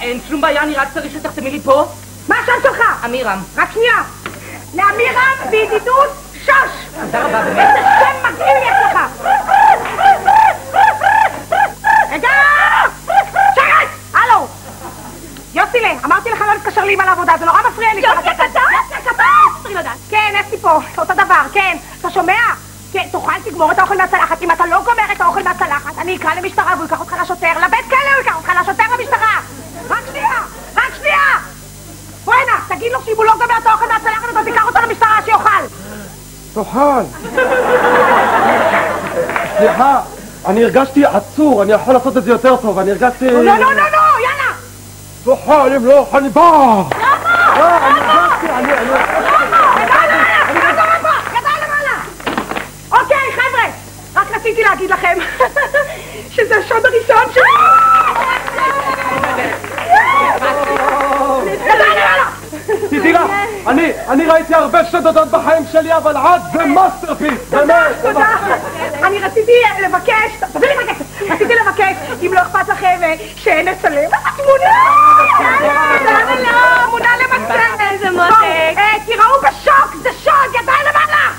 אין שום בעיה, אני רק צריך שתחתמי לי פה. מה השם שלך? אמירם. רק שנייה. לאמירם בידידות שוש. תודה רבה, באמת. איזה שם מגעיל יש לך. רגע! שקט! הלו! יוסילה, אמרתי לך לא להתקשר לי על העבודה, זה נורא מפריע לי. יוסי קטן? יוסי קטן! כן, אסתי פה, אותו דבר, כן. אתה שומע? כן, תוכל תגמור את האוכל מהצלחת. אם אתה לא גומר את האוכל מהצלחת, אני אקרא למשטרה והוא ייקח אותך לשוטר. לבית כלא הוא ייקח אותך לשוטר במשטרה. רק שנייה! רק שנייה! בואי הנה, תגיד לו שאם הוא לא גומר את האוכל מהצלחת, אתה תיקח אותו למשטרה שיאכל. תאכל. סליחה, אני הרגשתי עצור, אני יכול לעשות את זה יותר טוב, אני הרגשתי... לא, לא, לא, לא, יאללה! תאכל, אם לא, אני בא! למה? אני הרגשתי, אני... גדל למעלה! אוקיי, חבר'ה, רק רציתי להגיד לכם שזה השוד הראשון שלי! תדעי לך, אני ראיתי הרבה שודדות בחיים שלי, אבל את זה מאסטרפיס, באמת. תודה. אני רציתי לבקש, תביא לי בקש, רציתי לבקש, אם לא אכפת לכם, שנצלם תמונה. למה לא? תמונה למצלם. איזה מותק. תראו בשוק, זה שוד, ידיים למעלה.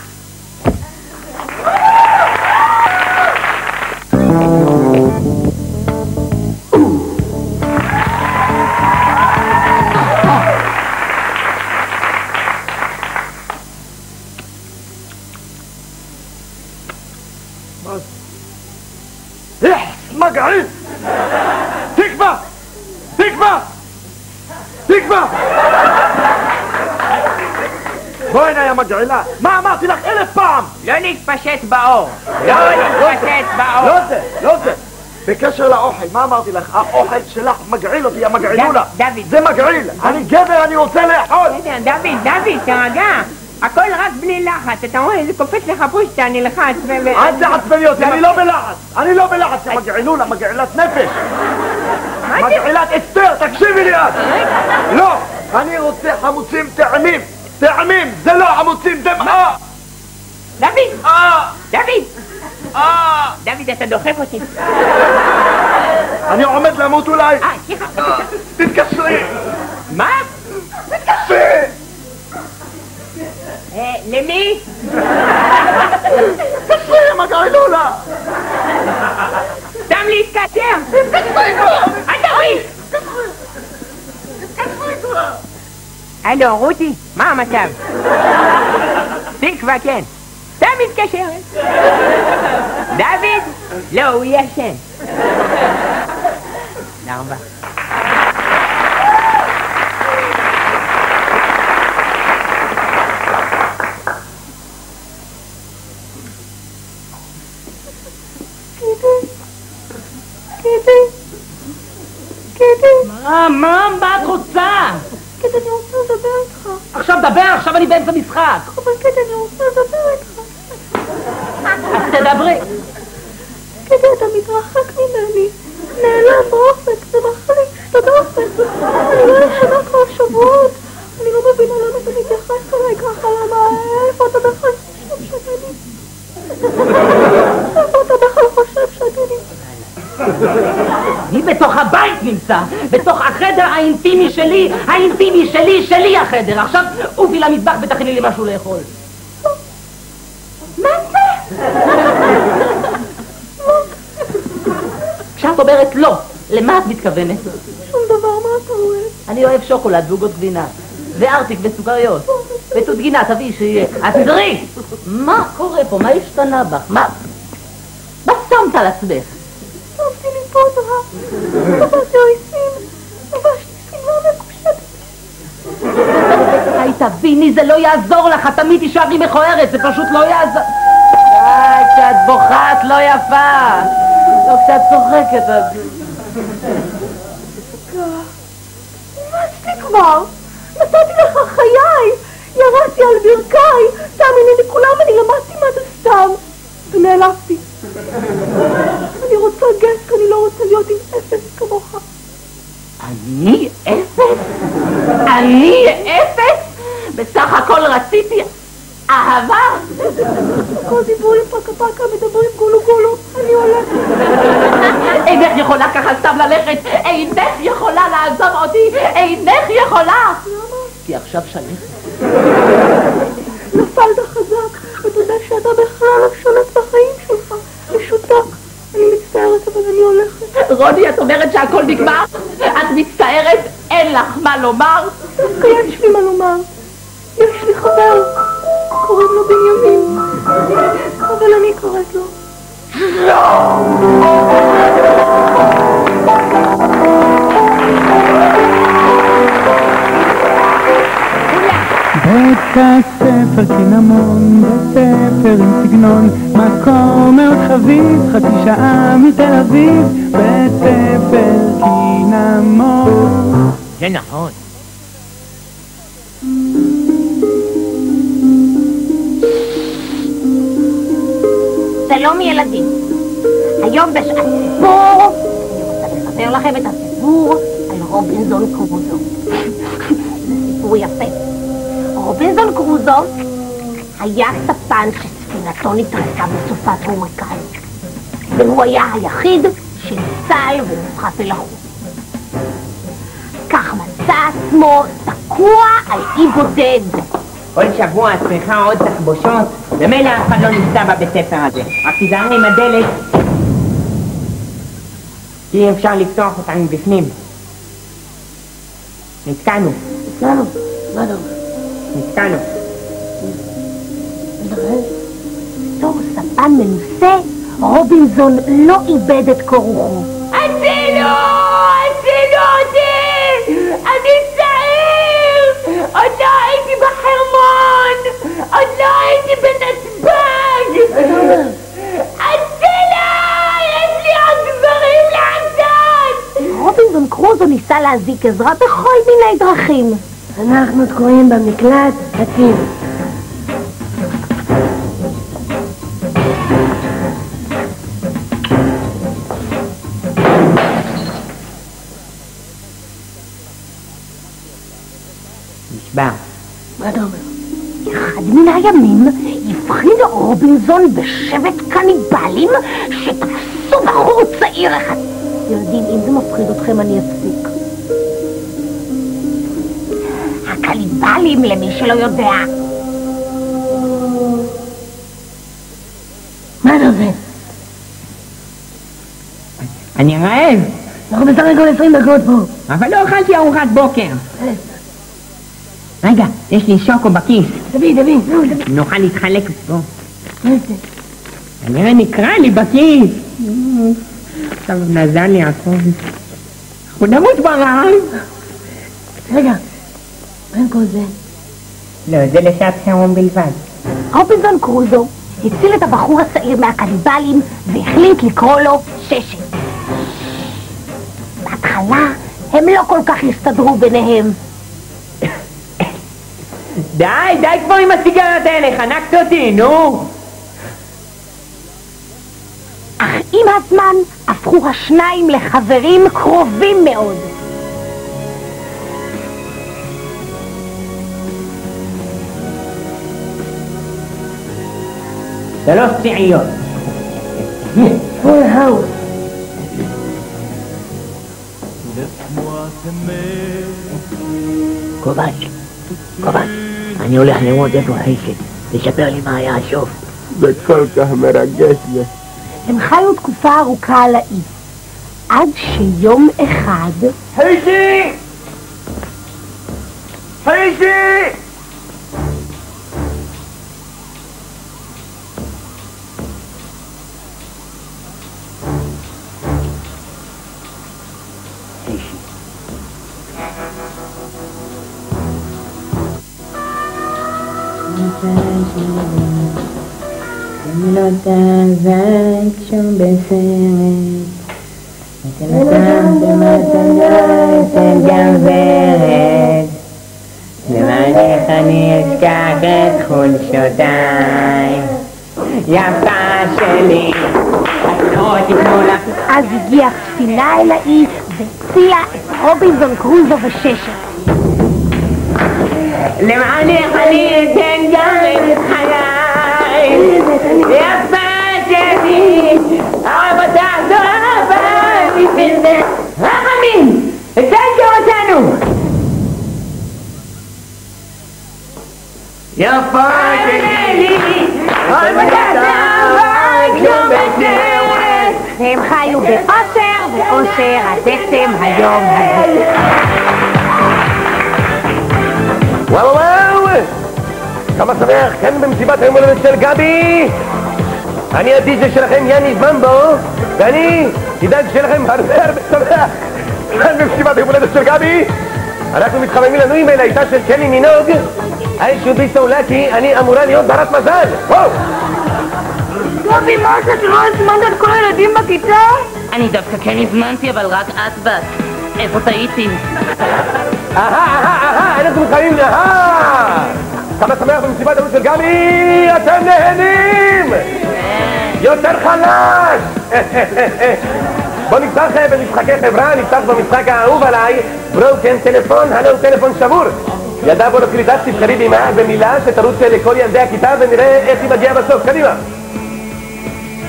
מגעיל! תקווה! תקווה! תקווה! בואי הנה יא מגעילה! מה אמרתי לך 1000 פעם? לא להתפשט באור. לא להתפשט באור. לא זה, לא זה. בקשר לאוכל, מה אמרתי לך? האוכל שלך מגעיל אותי, יא מגעילולה. דוד. זה מגעיל. אני גבר, אני רוצה לאכול. דוד, תרגע. הכל רק בלי לחץ. אתה רואה, זה קופץ לך פושטה, אני לחץ אל תעצבני אותי, אני לא בלחץ. אני לא בלחץ, יא מגעילולה, מגעילת נפש. מגעילת אסתר, תקשיבי לי את. לא, אני רוצה חמוצים טעמים. טעמים, זה לא חמוצים, זה מה? דוד! דוד, אתה דוחף אותי. אני עומד למות אולי. סליחה. תתקשרי. מה? תתקשרי. למי? תתקשרי, מגעילולה. סתם להתקשר. תתקשרי כבר. אל תביא. תתקשרי כבר. הלו, רותי, מה המצב? תקווה, כן. אתה מתקשרת. דוד? לא, הוא ישן. תודה רבה. מה את רוצה? קטי, אני רוצה לדבר איתך. עכשיו דבר, עכשיו אני באמצע משחק. אבל קטי, אני רוצה לדבר איתך. אז תדברי. קטי, אתה מתרחק ממני. נעלם באופק, זה מחליק את הדופק. אני לא ישנה כבר שבועות. אני לא מבינה למה אתה מתייחס אליי ככה, למה? איפה אתה בכלל חושב שאני? איפה אתה בכלל חושב שאני? אני בתוך הבית נמצא, בתוך החדר האינטימי שלי החדר. עכשיו אובי למטבח ותכיני לי משהו לאכול. מה זה? כשאת אומרת לא, למה את מתכוונת? שום דבר, מה אתה אוהב? אני אוהב שוקולד ועוגות גבינה וארטיק וסוכריות ותות גינה, תביאי שיהיה. עצרי! מה קורה פה? מה השתנה בך? מה שמת על עצמך? שמתי לי פודרה, קבעתי עיסים, לבשתי שמלה מקושטת. היי, תביני, זה לא יעזור לך, את תמיד תישארי מכוערת, זה פשוט לא יעזור. כשאת בוכה את לא יפה, לא כשאת צוחקת את... נמאסתי כבר, נתתי לך חיי, ירדתי על ברכיי, תאמיני לי כולם, אני למדתי מה זה סתם, ונעלבתי. אני רציתי אהבה. כל דיבורים פקה פקה, מדברים גולו גולו, אני הולכת. אינך יכולה ככה סתם ללכת, אינך יכולה לעזוב אותי, אינך יכולה. למה? כי עכשיו שלכת. נפלת חזק, ואתה יודע שאתה בכלל לא שולט בחיים שלך, משותק. אני מצטערת, אבל אני הולכת. רוני, את אומרת שהכל נגמר? את מצטערת? אין לך מה לומר? דווקא יש לי מה לומר. יש לי חבר, קוראים לו בנימין, אבל אני קוראת לו. בית הספר קינמון, בית ספר עם סגנון, מקום מאוד חביב, חצי שעה מתל אביב, בית ספר קינמון. זה נכון. שלום ילדים, היום בשעת סיפור אני רוצה לספר לכם את הסיפור על רובינזון קרוזו. זה סיפור יפה. רובינזון קרוזו היה ספן שספינתו נטרקה בסופת הוריקן, והוא היה היחיד שניצל ונסחף אל החוף. כך מצא עצמו תקוע על אי בודד. כל שבוע את צריכה עוד תחבושות, ומילא אף אחד לא נמצא בבית ספר הזה. רק תיזהרי עם הדלת, כי אי אפשר לפתוח אותה מבפנים. נתקענו. נתקענו? מה אתה אומר? נתקענו. בתור ספן מנוסה, רובינזון לא איבד את קור רוחו. הצילו! הצילו אותי! אני צעיר! עוד לא הייתי בחרמון! עוד לא הייתי בנתב"ג! הצילו! יש לי עוד דברים לעשות! רובינזון קרוזו ניסה להזיק עזרה בכל מיני דרכים. אנחנו תקועים במקלט עצים. נשבר. מה אתה אומר? אחד מן הימים הבחין רובינזון בשבט קניבלים שתפסו בחור צעיר אחד. ילדים, אם זה מפחיד אתכם אני אפסיק. הקניבלים, למי שלא יודע. מה אתה עושה? אני רעב. אנחנו בסך הכל 20 דקות פה. אבל לא אכלתי ארוחת בוקר. רגע, יש לי שוקו בכיס. תביא. נוכל להתחלק פה. כנראה נקרא לי בכיס. עכשיו נזל לי הכל. אנחנו נמות ברעב. רגע, מה עם כל זה? לא, זה לשעת חירום בלבד. רובינזון קרוזו הציל את הבחור הצעיר מהקניבלים והחליט לקרוא לו ששת. בהתחלה הם לא כל כך הסתדרו ביניהם. די כבר עם הסיגריות האלה, חנקת אותי, נו. אך עם הזמן הפכו השניים לחברים קרובים מאוד. שלוש צעיות. קובץ, אני הולך לראות איפה חשת. תספר לי מה היה הסוף. זה כל כך מרגש זה. הם חיו תקופה ארוכה על האי, עד שיום אחד... חשי! חשי! לא תעזק שום בסרט, ותנתן במתנה אצל גברת, למענך אני אשכח את חולשותיי, יפה שלי, את לא תתנו לך. אז הגיעה ספינה אל האי והצילה את רובינזון קרוזו וששת. למענך אני אתן גם את חיי. יפה שלי, אבא תחזור הבא בשביל זה. רחמים, תשאיר אותנו. יפה שלי, אבא תחזור כמו בסרט. והם חיו באושר ואושר עשיתם היום הזה. וואו וואו! כמה שמח, כאן במסיבת היום הולדת של גבי! אני הדיג'י שלכם יאניס במבו, ואני תדאג שלכם הרבה שמח! כאן במסיבת היום הולדת של גבי! אנחנו מתחממים לנו עם הלהיטה של קלי מינוג, I should be so lucky, אני אמורה להיות ברת מזל! וואו! גבי, מה אתה לא הזמנת את כל הילדים בכיתה? אני דווקא כן הזמנתי, אבל רק את בת. איפה טעיתי? אנחנו מתחממים, כמה שמח במסיבת היום של גבי! אתם נהנים! יותר חלש! בוא נפתח במשחקי חברה, נפתח במשחק האהוב עליי, ברוקן טלפון, הלו טלפון שבור. ידע בוא נתחיל איתך, תבחרי בימה במילה שתרוץ לכל ילדי הכיתה ונראה איך היא מגיעה בסוף. קדימה.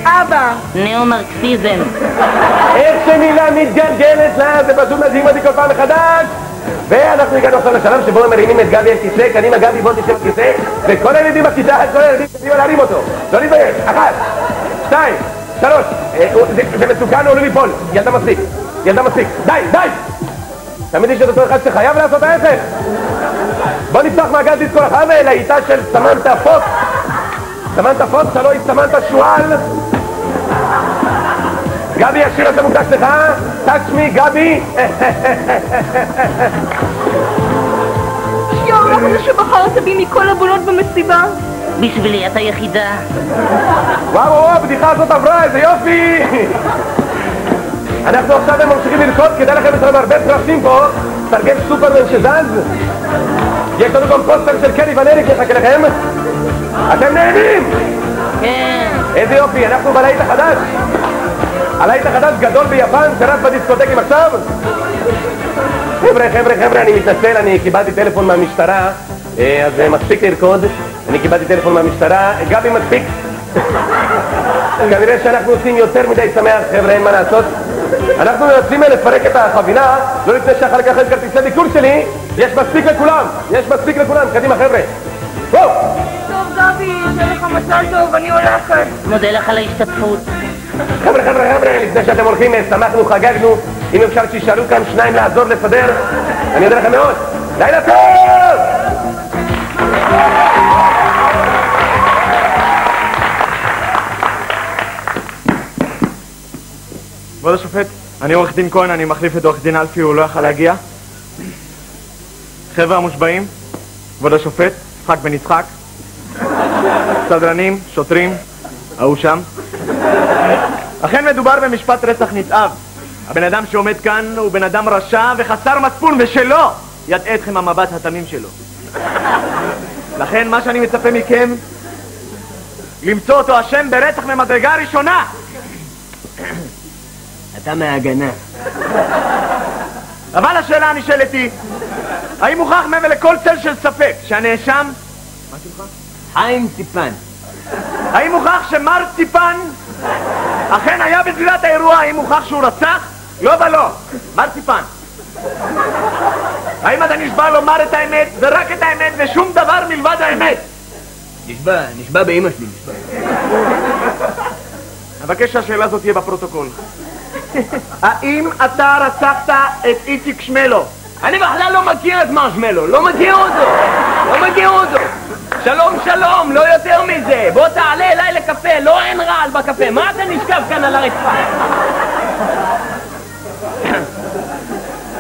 אבא. ניאו-מרקסיזם. איך שמילה מתגלגלת לה, זה פשוט מדהים אותי כל פעם מחדש. ואנחנו הגענו עכשיו לשלב שבו הם מרימים את גבי על כיסא, קדימה גבי בוא תשב על כיסא, וכל הילדים בכיתה, כל הילדים קדימה להרים אותו. לא להתבייש. 1, 2, 3. זה מסוכן או לא ליפול. ילדה מספיק. ילדה מספיק. די, די! תמיד יש את אותו אחד שחייב לעשות ההפך. בוא נפתח מעגל דיסקו רחב להיטה של סמנטה פוקס. סמנטה פוקס, הלוא היא סמנטה שואל. גבי, השיר הזה מוקדש לך. touch me, גבי. יואו, איך זה שבחרת בי מכל הבונות במסיבה? בשבילי את היחידה. וואו וואו, הבדיחה הזאת עברה, איזה יופי! אנחנו עכשיו ממשיכים לרקוד, כדאי לכם יש לנו הרבה פרסים פה. תרגם סופרמן שזז. יש לנו גם פוסטר של קלי ונריק יחכה לכם. אתם נהנים? כן. איזה יופי, אנחנו בלהיט החדש. הלהיט החדש גדול ביפן, שרץ בדיסקוטקים עכשיו. חבר'ה, אני מתנצל, אני קיבלתי טלפון מהמשטרה, אז מספיק לרקוד. אני קיבלתי טלפון מהמשטרה, גבי מספיק. כנראה שאנחנו עושים יותר מדי שמח, חבר'ה, אין מה לעשות. אנחנו מנסים לפרק את החבילה, לא לפני שאחר כך את כרטיסי ביקור שלי. יש מספיק לכולם, קדימה חבר'ה. וואו! טוב גבי, שיהיה לך מזל טוב, אני הולכת. מודה לך על ההשתתפות. חבר'ה, לפני שאתם הולכים, שמחנו, חגגנו. אם אפשר שישאלו כאן שניים לעזור לסדר, אני יודע לכם מאוד. לילה טוב! כבוד השופט, אני עורך דין כהן, אני מחליף את עורך דין אלפי, הוא לא יכל להגיע. חבר'ה המושבעים, כבוד השופט, יצחק בן יצחק, סדרנים, שוטרים, ההוא שם. אכן מדובר במשפט רצח נתעב. הבן אדם שעומד כאן הוא בן אדם רשע וחסר מצפון, ושלא יטעה אתכם המבט התמים שלו. לכן מה שאני מצפה מכם, למצוא אותו אשם ברצח ממדרגה ראשונה. אתה מההגנה. אבל השאלה הנשאלת היא, האם מוכח מעבר לכל צל של ספק שהנאשם... מה שלך? חיים ציפן. האם מוכח שמר ציפן אכן היה בזירת האירוע? האם מוכח שהוא רצח? לא ולא. מר ציפן, האם אתה נשבע לומר את האמת ורק את האמת ושום דבר מלבד האמת? נשבע באמא שלי, נשבע. אבקש שהשאלה הזאת תהיה בפרוטוקול. האם אתה רצחת את איציק שמלו? אני בכלל לא מכיר את מר שמלו, לא מכיר אותו. שלום, לא יותר מזה. בוא תעלה אליי לקפה, לא אין רעל בקפה. מה אתה נשכב כאן על הרצפה?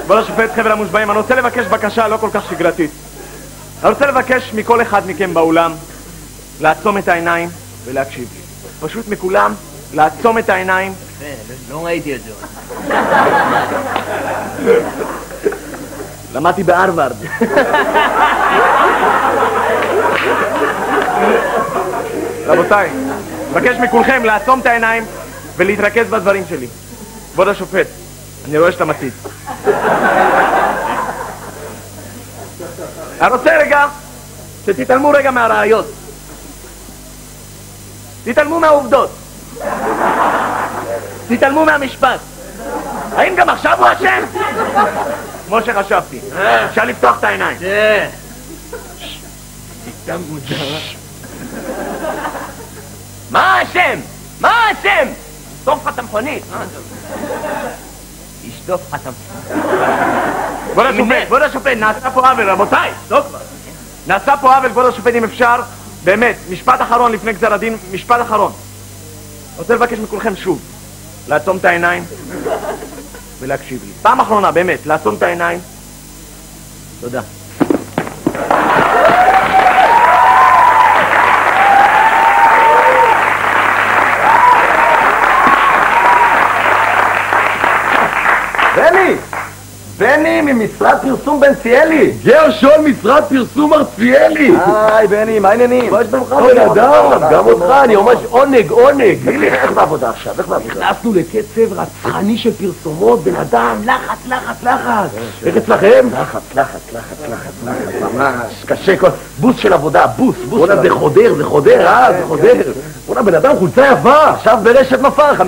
כבוד השופט, חבר'ה המושבעים, אני רוצה לבקש בקשה לא כל כך שגרתית. אני רוצה לבקש מכל אחד מכם באולם לעצום את העיניים ולהקשיב. פשוט מכולם לעצום את העיניים. לא ראיתי את זה. למדתי בהרווארד. רבותיי, מבקש מכולכם לעצום את העיניים ולהתרכז בדברים שלי. כבוד השופט, אני רואה שאתה מציץ. אני רוצה רגע שתתעלמו רגע מהראיות. תתעלמו מהעובדות. תתעלמו מהמשפט. האם גם עכשיו הוא אשם? כמו שחשבתי. אפשר לפתוח את העיניים. מה השם? מה השם? שטוף לך את המכונית. תשטוף לך את המכונית. כבוד השופט, נעשה פה עוול, רבותיי. נעשה פה עוול, כבוד השופט, אם אפשר, באמת, משפט אחרון לפני גזר הדין, משפט אחרון. אני רוצה לבקש מכולכם שוב, לעצום את העיניים ולהקשיב לי. פעם אחרונה, באמת, לעצום את העיניים. תודה. בני ממשרד פרסום בנציאלי. גרשון, משרד פרסום ארציאלי. היי בני, מה העניינים? מה יש לך בן אדם? גם אותך, אני ממש עונג. תגיד לי, איך בעבודה עכשיו? נכנסנו לקצב רצחני של פרסומות, בן אדם, לחץ. איך אצלכם? לחץ, ממש קשה. בוס של עבודה, בוס. בוא'נה, זה חודר. זה בוא'נה, בן אדם, חולצה יפה. עכשיו ברשת מפר, 50%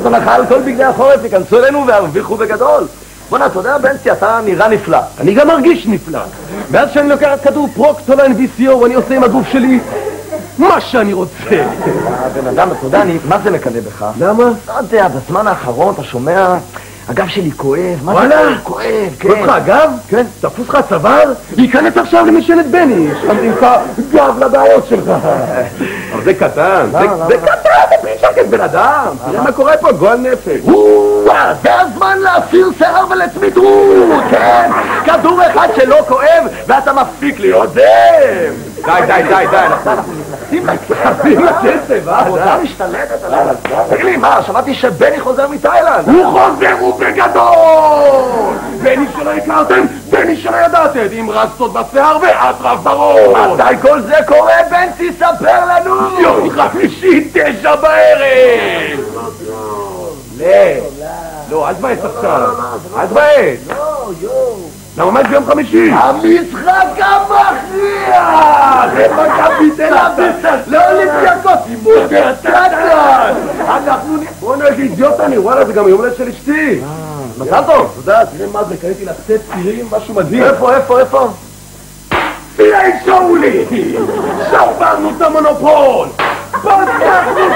הנחה על כל בגדי החורף, ייכנסו אלינו והרוויחו בגדול. בוא'נה, אתה יודע, בנצי, אתה נראה נפלא. אני גם מרגיש נפלא. מאז שאני לוקח את כדור פרוקטולן VCO, אני עושה עם הגוף שלי מה שאני רוצה. בן אדם, אתה יודע, מה זה מקנא בך? למה? לא יודע, בזמן האחרון אתה שומע, הגב שלי כואב. מה וואלה? זה כואב? כן. כואב לך הגב? כן. תפוס לך צוואר? ייכנס עכשיו למשלת בני. שמתי לך גב לבעיות שלך. אבל זה קטן. זה קטן, זה פי בן אדם. תראה מה קורה פה, גועל נפש. זה הזמן להסיר שיער ולצמיתות, כן? כדור אחד שלא כואב ואתה מפסיק להיות דם. די, אנחנו נכנסים לקצב, עבודה משתלטת עליו. תגיד לי, מה, שמעתי שבני חוזר מתאילנד. הוא חוזר, הוא בגדול! בני שלא הכרתם, בני שלא ידעתם, עם רסטות בשיער ואטרף בראש. מתי כל זה קורה, בנצי? ספר לנו! יום חמישי 9 בערב! לא, אל תבאס עכשיו. אל תבאס. למה מה יש ביום חמישי? המשחק המכריע! זה מכבי תל אביב! לא אולימפיאקוס! אנחנו... בוא נגיד אידיוט אני, וואלה, זה גם יום הולדת של אשתי. מזל טוב! תודה, תראה מה זה, קניתי לך סט צירים, משהו מדהים. איפה? תראה, שאולי! שברנו את המונופול! פתחנו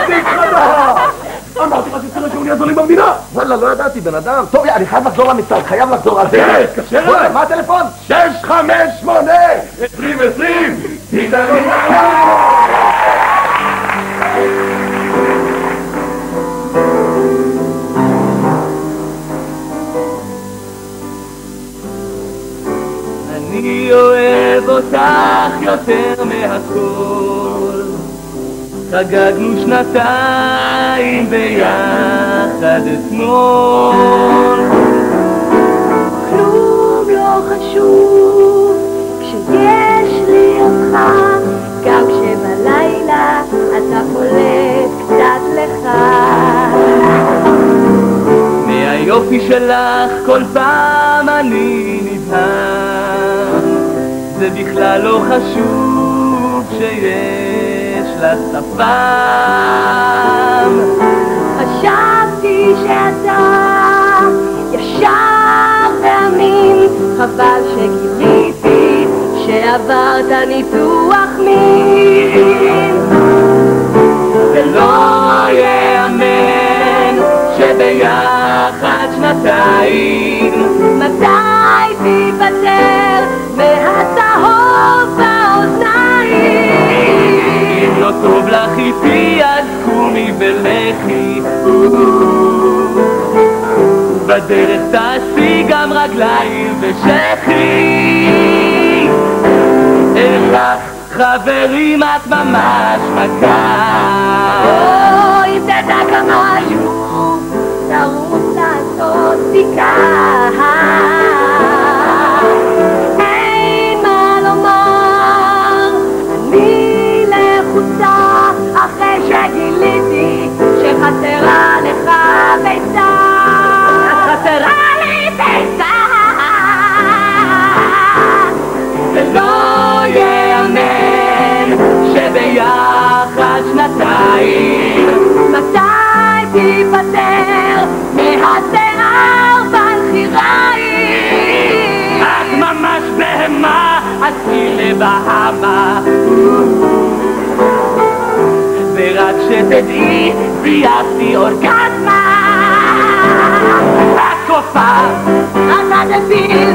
תיק חדש! אמרתי לך שתראה שאולי יעזור לי במדינה! וואלה, לא ידעתי, בן אדם. טוב, אני חייב לחזור למשרד, חייב לחזור על זה. תתקשר אליי! מה הטלפון? 658! 2020! תתעלו! אני אוהב אותך יותר מהכל, חגגנו 2 ביחד אתמול. כלום לא חשוב כשיש לי אותך, גם כשבלילה אתה פולט קצת לך. מהיופי שלך כל פעם אני נדהם, זה בכלל לא חשוב שיש לך שפם. חשבתי שאתה ישר ואמין, חבל שגיליתי שעברת ניתוח מין. ולא יאמן שביחד 2 מתי תיוותר מהצהוב באוזניים? אם לא טוב לך איתי אז קומי ולכי, בדרך תעשי גם רגליים ושכי. אין לך חברים, את ממש מכה. אם תדע כמה שוב תרוץ לעשות בדיקה. אין מה לומר, אני לחוצה אחרי שגיליתי שחסרה לך ביצה. חסרה לי ביצה. ולא יותר מהשיער בנחיריים. את ממש בהמה, עשי לבהמה, ורק שתדעי זייפתי אורגזמה. את קופה, אתה דביל,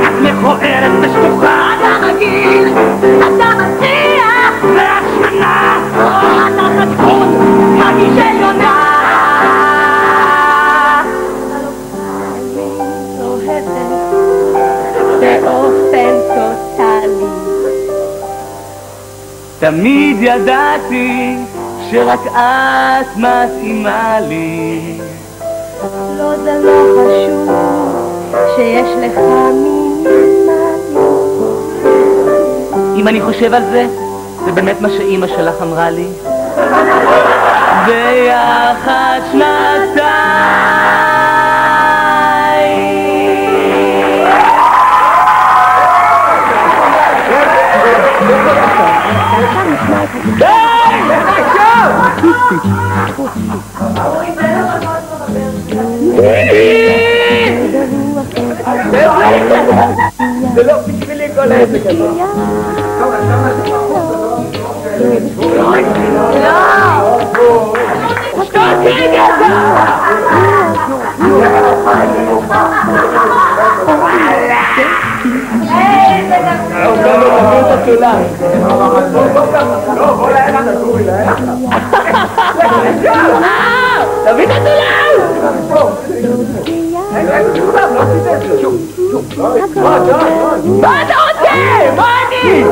את מכוערת ושטוחה, אתה מגעיל, אתה מצליח והשמנה, אתה חתכון, מגיש עליונה. אוהבת באופן טוטלי, תמיד ידעתי שרק את מתאימה לי. לא, זה לא חשוב שיש לך ממני. אם אני חושב על זה, זה באמת מה שאימא שלך אמרה לי. ביחד שנתיים. זה לא בשבילי כל העסק הזה. תביא את התולם! מה אתה רוצה? מה אני?